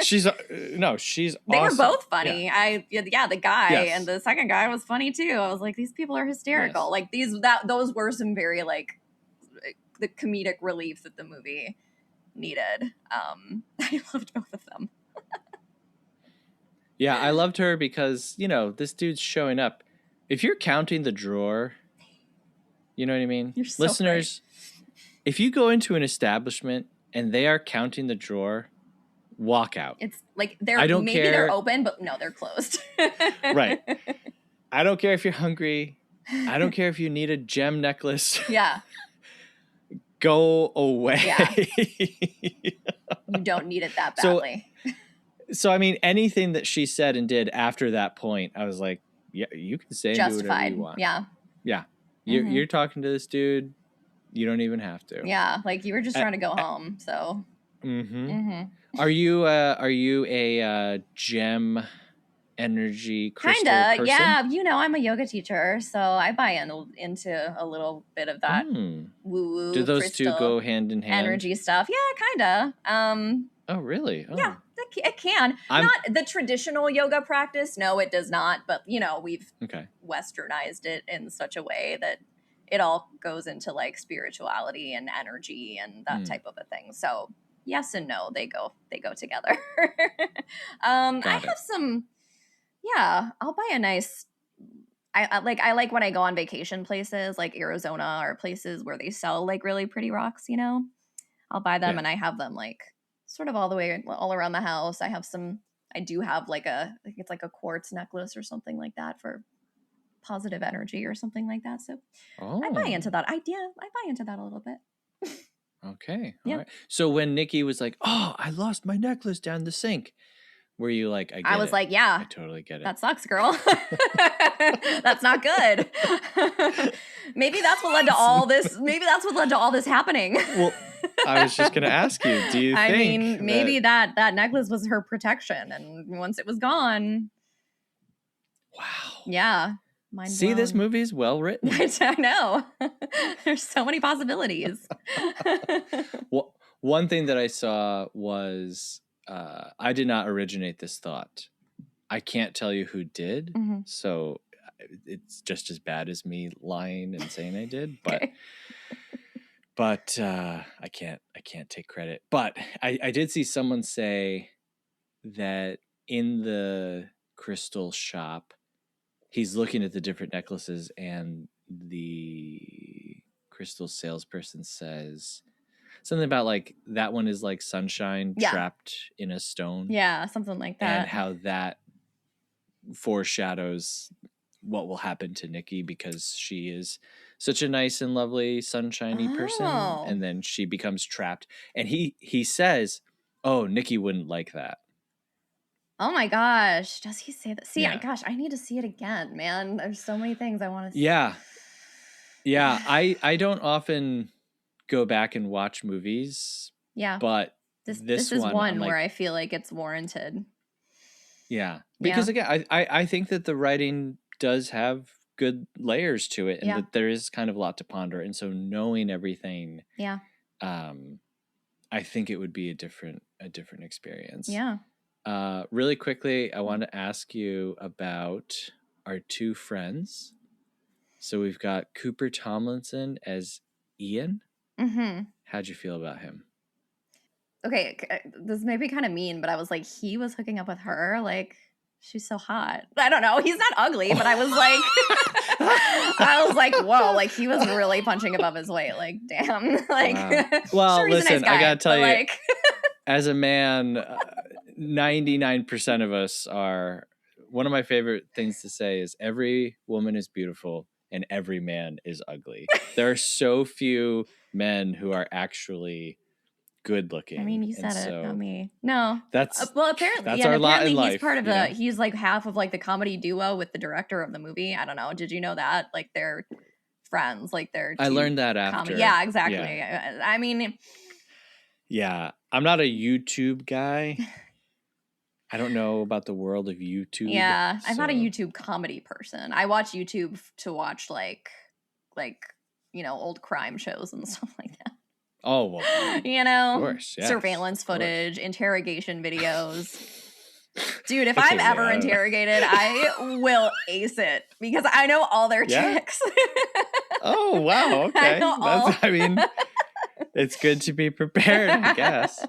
S2: she's
S3: They
S2: awesome.
S3: were both funny.
S2: Yeah.
S3: The guy
S2: Yes.
S3: and the second guy was funny too. I was like, these people are hysterical.
S2: Yes.
S3: Like those were some very like the comedic relief that the movie needed. I loved both of them.
S2: Yeah, I loved her because, this dude's showing up. If you're counting the drawer, you know what I mean?
S3: You're so
S2: Listeners, if you go into an establishment and they are counting the drawer, walk out.
S3: It's like
S2: maybe
S3: they're open, but no, they're closed.
S2: Right. I don't care if you're hungry. I don't care if you need a gem necklace.
S3: Yeah.
S2: Go away.
S3: Yeah. You don't need it that badly.
S2: So, I mean, anything that she said and did after that point, I was like, yeah, you can say and do whatever you want.
S3: Yeah.
S2: Yeah. You're talking to this dude. You don't even have to.
S3: Yeah. Like you were just trying to go home. So.
S2: Are you a gem energy crystal person?
S3: Yeah. I'm a yoga teacher, so I buy into a little bit of that woo-woo.
S2: Do those two go hand in hand?
S3: Energy stuff. Yeah, kinda.
S2: Oh, really? Oh.
S3: Yeah. It can. Not the traditional yoga practice. No, it does not. But, we've westernized it in such a way that it all goes into like spirituality and energy and that type of a thing. So yes and no, they go together. I have some, I'll buy a nice, I like when I go on vacation places like Arizona or places where they sell like really pretty rocks, I'll buy them and I have them like sort of all around the house. I do have like I think it's like a quartz necklace or something like that for positive energy or something like that. So I buy into that idea. I buy into that a little bit.
S2: Okay. All right. So when Nikki was like, oh, I lost my necklace down the sink, were you like,
S3: I was like, yeah,
S2: I totally get it.
S3: That sucks, girl. That's not good. Maybe that's what led to all this. Maybe that's what led to all this happening.
S2: Well, I was just going to ask you, do you think?
S3: I mean, maybe that necklace was her protection. And once it was gone.
S2: Wow.
S3: Yeah.
S2: See, this movie's well written.
S3: I know. There's so many possibilities.
S2: Well, one thing that I saw was, I did not originate this thought. I can't tell you who did. So it's just as bad as me lying and saying I did,
S3: Okay.
S2: but I can't take credit. But I did see someone say that in the crystal shop, he's looking at the different necklaces, and the crystal salesperson says something about like that one is like sunshine trapped in a stone.
S3: Yeah, something like that.
S2: And how that foreshadows what will happen to Nikki because she is such a nice and lovely sunshiny person, and then she becomes trapped. And he says, "Oh, Nikki wouldn't like that."
S3: Oh my gosh, does he say that? See,
S2: Yeah.
S3: gosh, I need to see it again, man. There's so many things I want to see.
S2: Yeah. I don't often go back and watch movies.
S3: Yeah,
S2: but
S3: this is one where I feel like it's warranted.
S2: Yeah, because again, I think that the writing does have good layers to it, and that there is kind of a lot to ponder. And so knowing everything, I think it would be a different experience.
S3: Yeah.
S2: Really quickly, I want to ask you about our two friends. So we've got Cooper Tomlinson as Ian.
S3: Mm-hmm.
S2: How'd you feel about him?
S3: Okay, this may be kind of mean, but I was like, he was hooking up with her. Like, she's so hot. I don't know. He's not ugly, but I was like, whoa, like he was really punching above his weight. Like, damn. Like,
S2: wow. Well,
S3: sure,
S2: listen,
S3: nice guy,
S2: I gotta tell you,
S3: like...
S2: as a man, 99% of us are. One of my favorite things to say is every woman is beautiful and every man is ugly. There are so few men who are actually good looking.
S3: I mean, you said it, not me. No, well, apparently,
S2: that's our lot in life.
S3: He's part of he's like half of like the comedy duo with the director of the movie. I don't know. Did you know that? Like they're friends. Like they're.
S2: I learned that after.
S3: Yeah, exactly.
S2: Yeah.
S3: I mean.
S2: Yeah, I'm not a YouTube guy. I don't know about the world of YouTube.
S3: Yeah, I'm not a YouTube comedy person. I watch YouTube to watch like old crime shows and stuff like that.
S2: Oh, well,
S3: of
S2: course, yes,
S3: surveillance footage, interrogation videos. Dude, if I'm ever interrogated, I will ace it because I know all their tricks.
S2: Oh, wow. Okay. I mean, it's good to be prepared, I guess.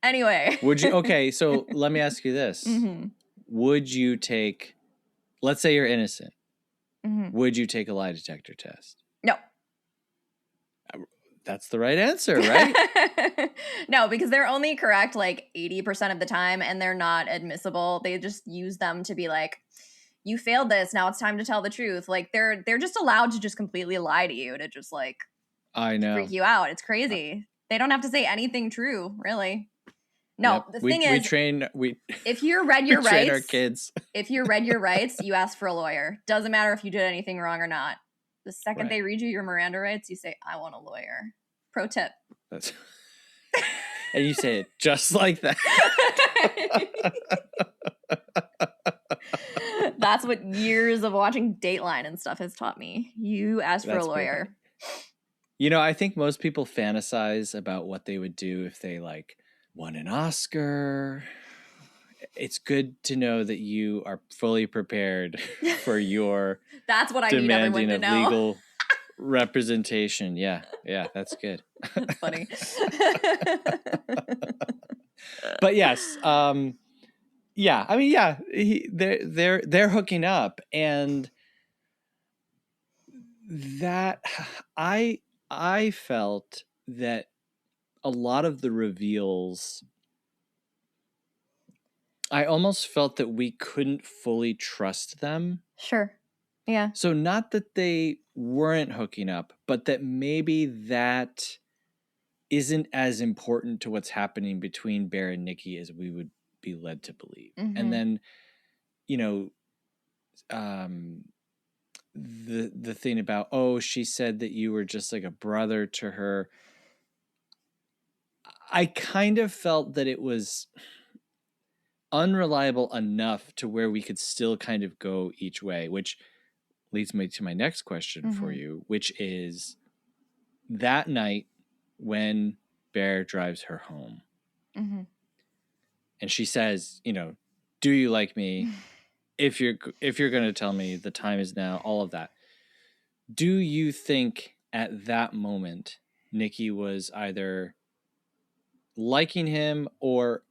S3: Anyway.
S2: Okay, so let me ask you this.
S3: Mm-hmm.
S2: Would you take, let's say you're innocent,
S3: mm-hmm.
S2: would you take a lie detector test?
S3: No.
S2: That's the right answer, right?
S3: No, because they're only correct like 80% of the time and they're not admissible. They just use them to be like, you failed this, now it's time to tell the truth. Like they're just allowed to just completely lie to you to just like
S2: I know.
S3: freak you out. It's crazy. They don't have to say anything true, really. No, the thing is, if you read your rights, train
S2: our kids.
S3: If you read your rights, you ask for a lawyer. Doesn't matter if you did anything wrong or not. The second they read you your Miranda rights, you say, I want a lawyer. Pro tip.
S2: And you say it just like that.
S3: That's what years of watching Dateline and stuff has taught me. You ask for a lawyer.
S2: Perfect. I think most people fantasize about what they would do if they like won an Oscar. It's good to know that you are fully prepared for your
S3: that's what I need everyone to know.
S2: Legal representation. Yeah, that's good.
S3: That's funny.
S2: But yes, yeah. I mean, they're hooking up, and that I felt that a lot of the reveals, I almost felt that we couldn't fully trust them.
S3: Sure. Yeah.
S2: So not that they weren't hooking up, but that maybe that isn't as important to what's happening between Bear and Nikki as we would be led to believe.
S3: Mm-hmm.
S2: And then, the thing about, she said that you were just like a brother to her. I kind of felt that it was unreliable enough to where we could still kind of go each way, which leads me to my next question for you, which is that night when Bear drives her home and she says, do you like me? if you're going to tell me the time is now, all of that, do you think at that moment Nikki was either liking him or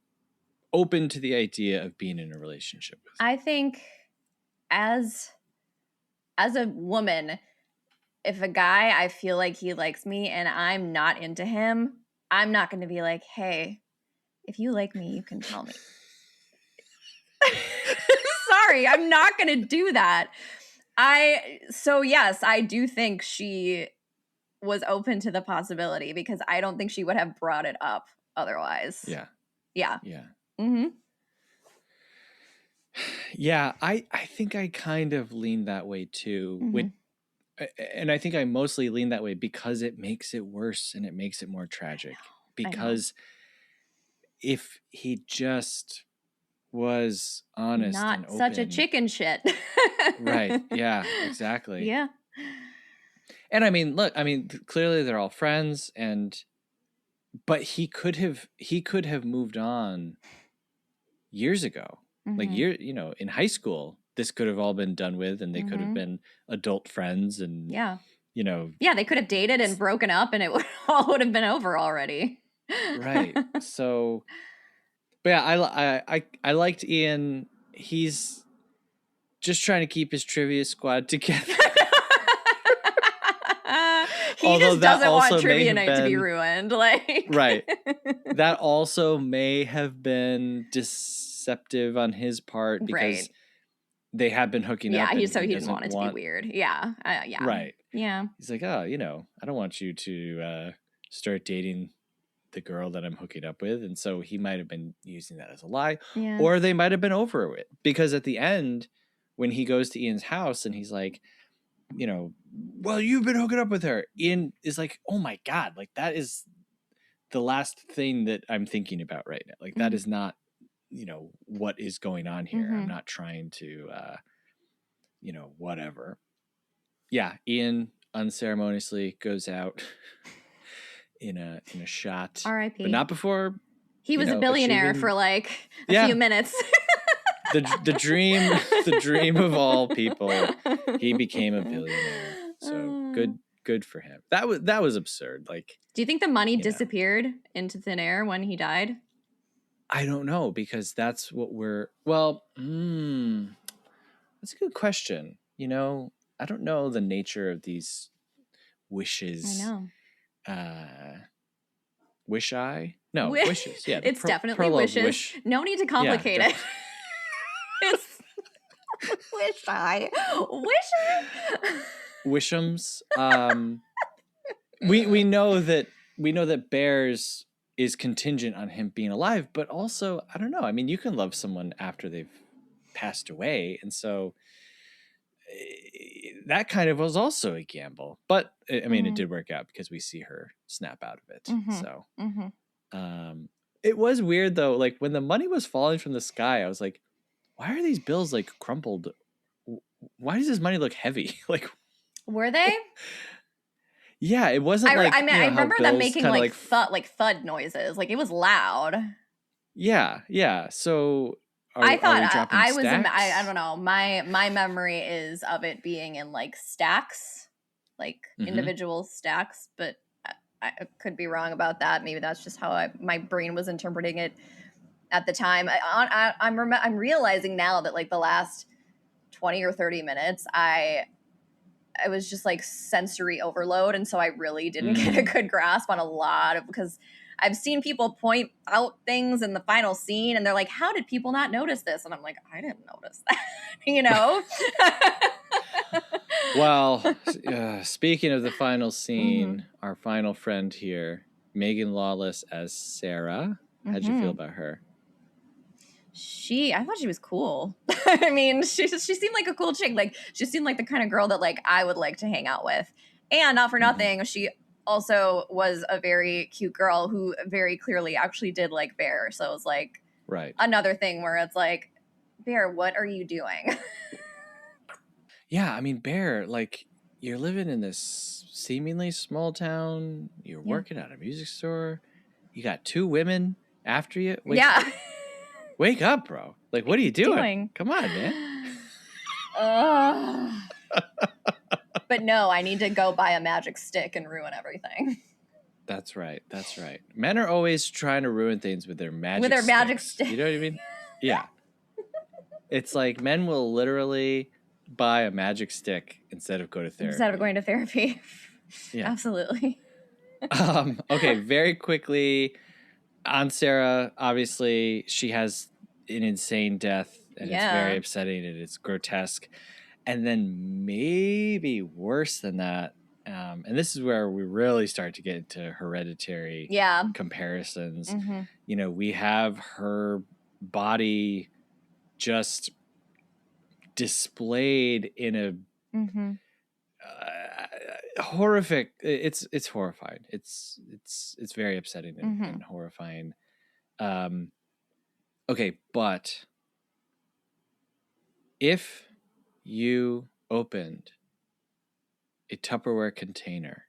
S2: open to the idea of being in a relationship with him?
S3: I think as a woman, if a guy, I feel like he likes me and I'm not into him, I'm not going to be like, hey, if you like me, you can tell me. Sorry, I'm not going to do that. So yes, I do think she was open to the possibility because I don't think she would have brought it up otherwise.
S2: Yeah.
S3: Yeah.
S2: Yeah.
S3: Mm-hmm.
S2: Yeah, I think I kind of lean that way too.
S3: Mm-hmm.
S2: And I think I mostly lean that way because it makes it worse and it makes it more tragic. Because if he just was honest and
S3: not
S2: open,
S3: such a chicken shit.
S2: Right. Yeah, exactly.
S3: Yeah.
S2: And I mean, look, clearly they're all friends, but he could have moved on years ago.
S3: Mm-hmm.
S2: Like in high school, this could have all been done with, and they could have been adult friends, and
S3: yeah,
S2: they
S3: could have dated and broken up, and it all would have been over already.
S2: Right. So, but yeah, I liked Ian. He's just trying to keep his trivia squad together.
S3: He just doesn't want trivia night to be ruined. Like,
S2: right. That also may have been deceptive on his part because they have been hooking up.
S3: Yeah, so he didn't want it to be weird. Yeah. Yeah.
S2: Right.
S3: Yeah.
S2: He's like, oh, I don't want you to start dating the girl that I'm hooking up with. And so he might have been using that as a lie.
S3: Yeah.
S2: Or they might have been over it. Because at the end, when he goes to Ian's house and he's like, well, you've been hooking up with her. Ian is like, oh my God, like that is the last thing that I'm thinking about right now. Like that is not, what is going on here. I'm not trying to, whatever. Yeah. Ian unceremoniously goes out in a shot.
S3: R.I.P.
S2: But not before.
S3: He was a billionaire for like a few minutes.
S2: the dream of all people. He became a billionaire. So good for him. That was absurd. Like,
S3: do you think the money disappeared into thin air when he died?
S2: I don't know, because that's what that's a good question. I don't know the nature of these wishes.
S3: I
S2: know. Wish I? No, wishes. Yeah.
S3: It's definitely wishes. No need to complicate it. It's wish I.
S2: Wishums. We know that Bears is contingent on him being alive, but also, I don't know. I mean, you can love someone after they've passed away, and so that kind of was also a gamble. But I mean, it did work out because we see her snap out of it. So it was weird though. Like when the money was falling from the sky, I was like, why are these bills like crumpled? Why does this money look heavy? Like,
S3: were they?
S2: Yeah, it wasn't like.
S3: I remember them making like thud noises. Like it was loud.
S2: Yeah. So
S3: I thought I was. I don't know. My memory is of it being in like stacks, like individual stacks. But I could be wrong about that. Maybe that's just how my brain was interpreting it at the time. I'm realizing now that like the last 20 or 30 minutes, I was just like sensory overload, and so I really didn't get a good grasp on a lot of, because I've seen people point out things in the final scene and they're like, how did people not notice this? And I'm like, I didn't notice that.
S2: Well, speaking of the final scene, our final friend here, Megan Lawless as Sarah. How'd you feel about her?
S3: I thought she was cool. I mean, she seemed like a cool chick. Like, she seemed like the kind of girl that like I would like to hang out with. And not for nothing, she also was a very cute girl who very clearly actually did like Bear. So it was like another thing where it's like, Bear, what are you doing?
S2: Yeah, I mean, Bear, like, you're living in this seemingly small town. You're working at a music store. You got 2 women after you. Wake up, bro. Like, what are you doing? Come on, man.
S3: But no, I need to go buy a magic stick and ruin everything.
S2: That's right. Men are always trying to ruin things with their magic
S3: stick.
S2: You know what I mean? Yeah. It's like men will literally buy a magic stick instead of going to therapy.
S3: Yeah. Absolutely.
S2: Okay, very quickly on Sarah, obviously she has an insane death and it's very upsetting and it's grotesque. And then maybe worse than that, and this is where we really start to get into hereditary comparisons.
S3: Mm-hmm.
S2: You know, we have her body just displayed in a horrific. It's horrifying. It's very upsetting and horrifying. Okay, but if you opened a Tupperware container,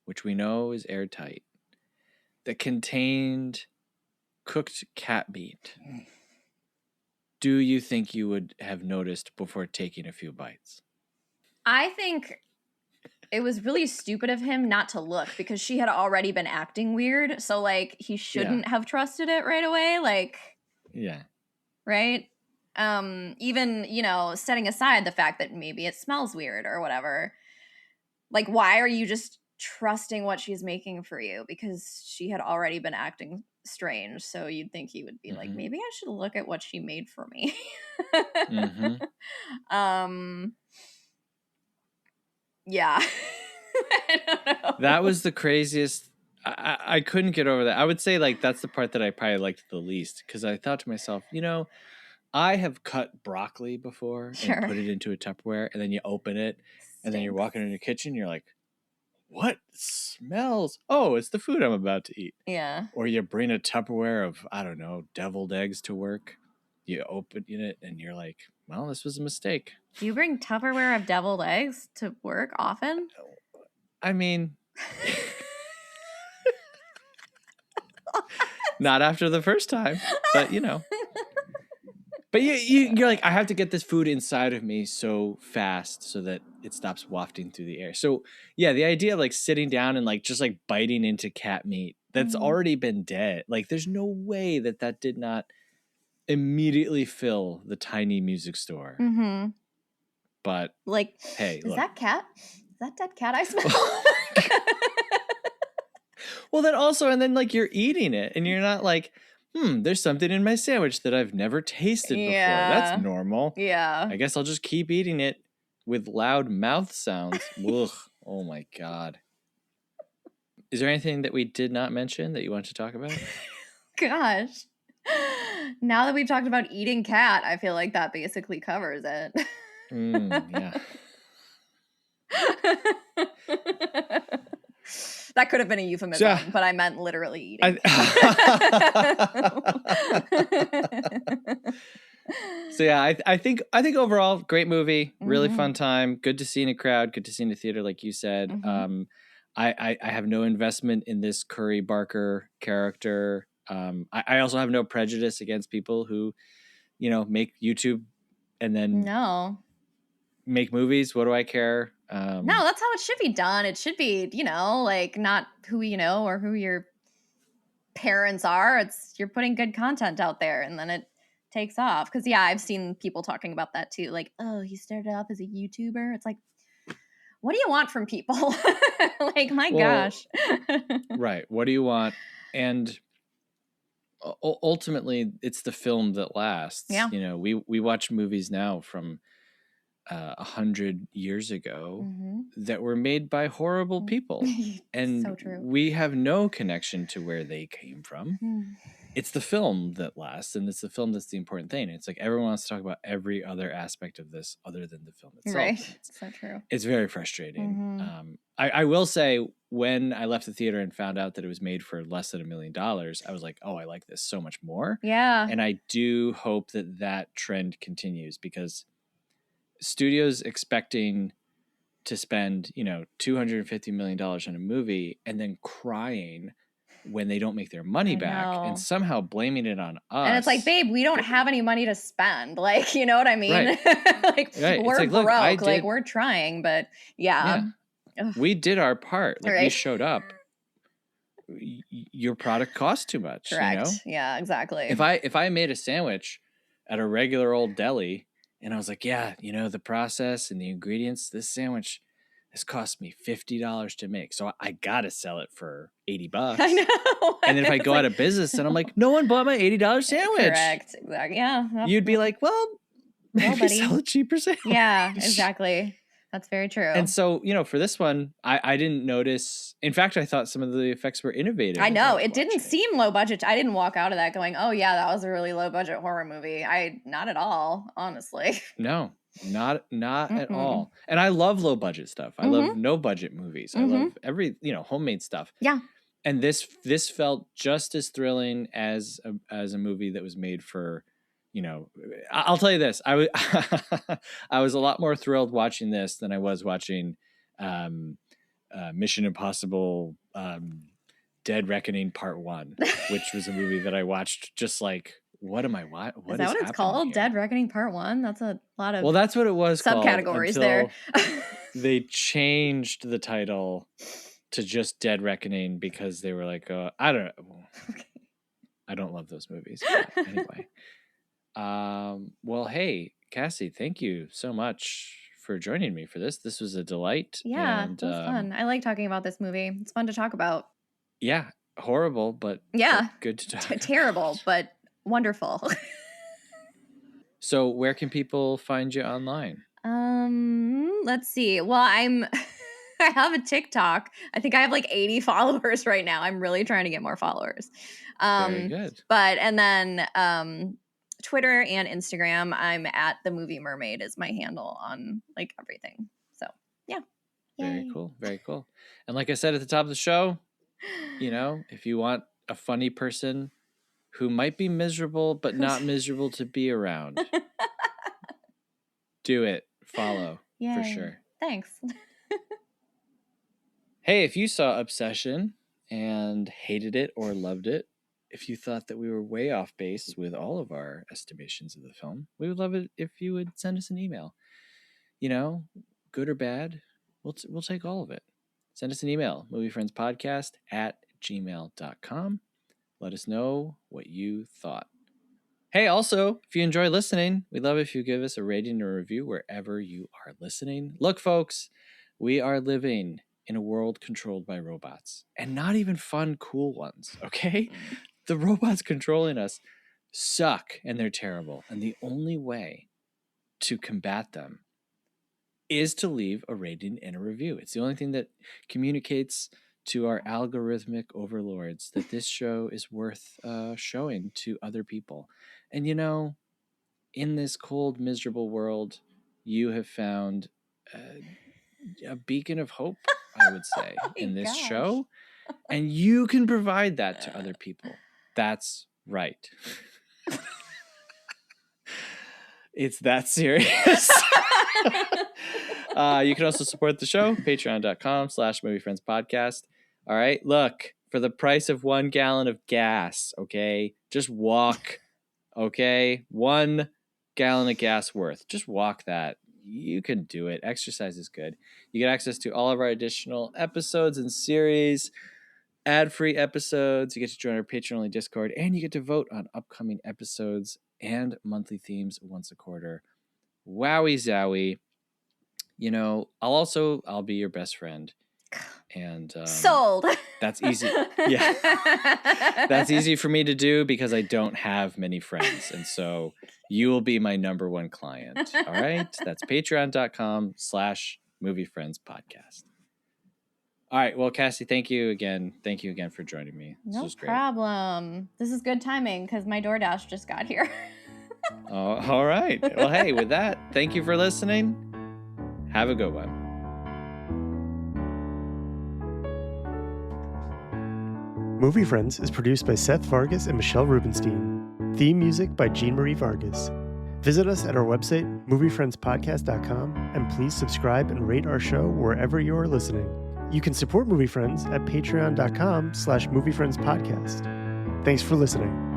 S2: which we know is airtight, that contained cooked cat meat, do you think you would have noticed before taking a few bites?
S3: I think it was really stupid of him not to look because she had already been acting weird. So, like, he shouldn't have trusted it right away. Like, right? Even, you know, setting aside the fact that maybe it smells weird or whatever. Like, why are you just trusting what she's making for you? Because she had already been acting strange. So you'd think he would be like, maybe I should look at what she made for me. Yeah. I don't know.
S2: That was the craziest. I couldn't get over that. I would say, like, that's the part that I probably liked the least because I thought to myself, you know, I have cut broccoli before and put it into a Tupperware, and then you open it, and then you're walking in your kitchen, you're like, what smells? Oh, it's the food I'm about to eat.
S3: Yeah.
S2: Or you bring a Tupperware of, I don't know, deviled eggs to work. You open it, and you're like, well, this was a mistake.
S3: Do you bring Tupperware of deviled eggs to work often?
S2: I mean, not after the first time, but you know. But you're like, I have to get this food inside of me so fast so that it stops wafting through the air. So yeah, the idea of like sitting down and like just like biting into cat meat that's already been dead. Like there's no way that did not immediately fill the tiny music store. But
S3: like,
S2: hey,
S3: is that cat? Is that dead cat I smell?
S2: Well, then also, and then like you're eating it and you're not like, there's something in my sandwich that I've never tasted before. That's normal.
S3: Yeah.
S2: I guess I'll just keep eating it with loud mouth sounds. Ugh. Oh my God. Is there anything that we did not mention that you want to talk about?
S3: Gosh. Now that we've talked about eating cat, I feel like that basically covers it.
S2: Yeah.
S3: That could have been a euphemism, but I meant literally eating.
S2: So yeah, I think overall great movie, really fun time, good to see in a crowd, good to see in the theater, like you said. I have no investment in this Curry Barker character. I also have no prejudice against people who, you know, make YouTube and then make movies. What do I care?
S3: No, that's how it should be done. It should be, you know, like not who you know or who your parents are. It's you're putting good content out there and then it takes off. Because yeah, I've seen people talking about that too. Like, oh, he started off as a YouTuber. It's like, what do you want from people? Like, my gosh.
S2: Right. What do you want? And ultimately, it's the film that lasts.
S3: Yeah.
S2: You know, we watch movies now from 100 years ago that were made by horrible people. And
S3: so true.
S2: We have no connection to where they came from. It's the film that lasts, and it's the film that's the important thing. It's like everyone wants to talk about every other aspect of this other than the film itself.
S3: Right. It's so true.
S2: It's very frustrating. I will say, when I left the theater and found out that it was made for less than $1 million, I was like, oh, I like this so much more.
S3: Yeah.
S2: And I do hope that trend continues, because studios expecting to spend, you know, $250 million on a movie and then crying when they don't make their money back and somehow blaming it on us.
S3: And it's like, babe, we don't have any money to spend. Like, you know what I mean?
S2: Right.
S3: We're
S2: like,
S3: broke.
S2: look,
S3: we're trying, but yeah.
S2: We did our part. Like,
S3: right.
S2: we showed up. Your product costs too much.
S3: Correct.
S2: You know?
S3: Yeah, exactly.
S2: If I made a sandwich at a regular old deli and I was like, yeah, you know, the process and the ingredients, this sandwich has cost me $50 to make. So I got to sell it for $80.
S3: I know.
S2: And then if I go out of business and I'm like, no one bought my $80 sandwich.
S3: Correct. Exactly. Yeah.
S2: You'd be like, well, maybe sell a cheaper sandwich.
S3: Yeah, exactly. That's very true.
S2: And so, you know, for this one, I didn't notice. In fact, I thought some of the effects were innovative.
S3: I know. It didn't seem low budget. I didn't walk out of that going, oh, yeah, that was a really low budget horror movie. Not at all, honestly.
S2: No, not at all. And I love low budget stuff. I love no budget movies. I love every, you know, homemade stuff.
S3: Yeah.
S2: And this felt just as thrilling as a movie that was made for, you know, I'll tell you this. I was a lot more thrilled watching this than I was watching Mission Impossible Dead Reckoning Part 1, which was a movie that I watched just like, what am I watching?
S3: Is that what it's called? Here? Dead Reckoning Part 1? That's a lot of
S2: that's what it was
S3: subcategories there.
S2: They changed the title to just Dead Reckoning because they were like, I don't know. Okay. I don't love those movies. But anyway. Well, hey, Cassie, thank you so much for joining me for this. This was a delight.
S3: Yeah, it was fun. I like talking about this movie. It's fun to talk about.
S2: Yeah, horrible, but good to talk.
S3: Terrible, but wonderful.
S2: So, where can people find you online?
S3: Let's see. Well, I have a TikTok. I think I have like 80 followers right now. I'm really trying to get more followers.
S2: Very good.
S3: And then Twitter and Instagram, I'm at the Movie Mermaid is my handle on like everything. So yeah.
S2: Very cool. Very cool. And like I said at the top of the show, you know, if you want a funny person who might be miserable, but not miserable to be around, do it. Follow. Yay. For sure.
S3: Thanks.
S2: Hey, if you saw Obsession and hated it or loved it, if you thought that we were way off base with all of our estimations of the film, we would love it if you would send us an email. You know, good or bad, we'll take all of it. Send us an email, moviefriendspodcast@gmail.com. Let us know what you thought. Hey, also, if you enjoy listening, we'd love if you give us a rating or review wherever you are listening. Look, folks, we are living in a world controlled by robots, and not even fun, cool ones, okay? The robots controlling us suck and they're terrible. And the only way to combat them is to leave a rating and a review. It's the only thing that communicates to our algorithmic overlords that this show is worth showing to other people. And you know, in this cold, miserable world, you have found a beacon of hope, I would say, in this show. And you can provide that to other people. That's right. It's that serious. You can also support the show, patreon.com/moviefriendspodcast. All right, look, for the price of 1 gallon of gas, okay? Just walk, okay? 1 gallon of gas worth. Just walk that. You can do it. Exercise is good. You get access to all of our additional episodes and series, ad-free episodes. You get to join our Patreon-only Discord, and you get to vote on upcoming episodes and monthly themes once a quarter. Wowie zowie. You know, I'll be your best friend. And
S3: sold.
S2: That's easy. Yeah. That's easy for me to do because I don't have many friends. And so you will be my number one client. All right. That's patreon.com/moviefriendspodcast. All right. Well, Cassie, thank you again. Thank you again for joining me. This was great.
S3: No problem. This is good timing because my DoorDash just got here.
S2: Oh, all right. Well, hey, with that, thank you for listening. Have a good one.
S4: Movie Friends is produced by Seth Vargas and Michelle Rubenstein. Theme music by Jean Marie Vargas. Visit us at our website, moviefriendspodcast.com, and please subscribe and rate our show wherever you are listening. You can support Movie Friends at patreon.com/moviefriendspodcast. Thanks for listening.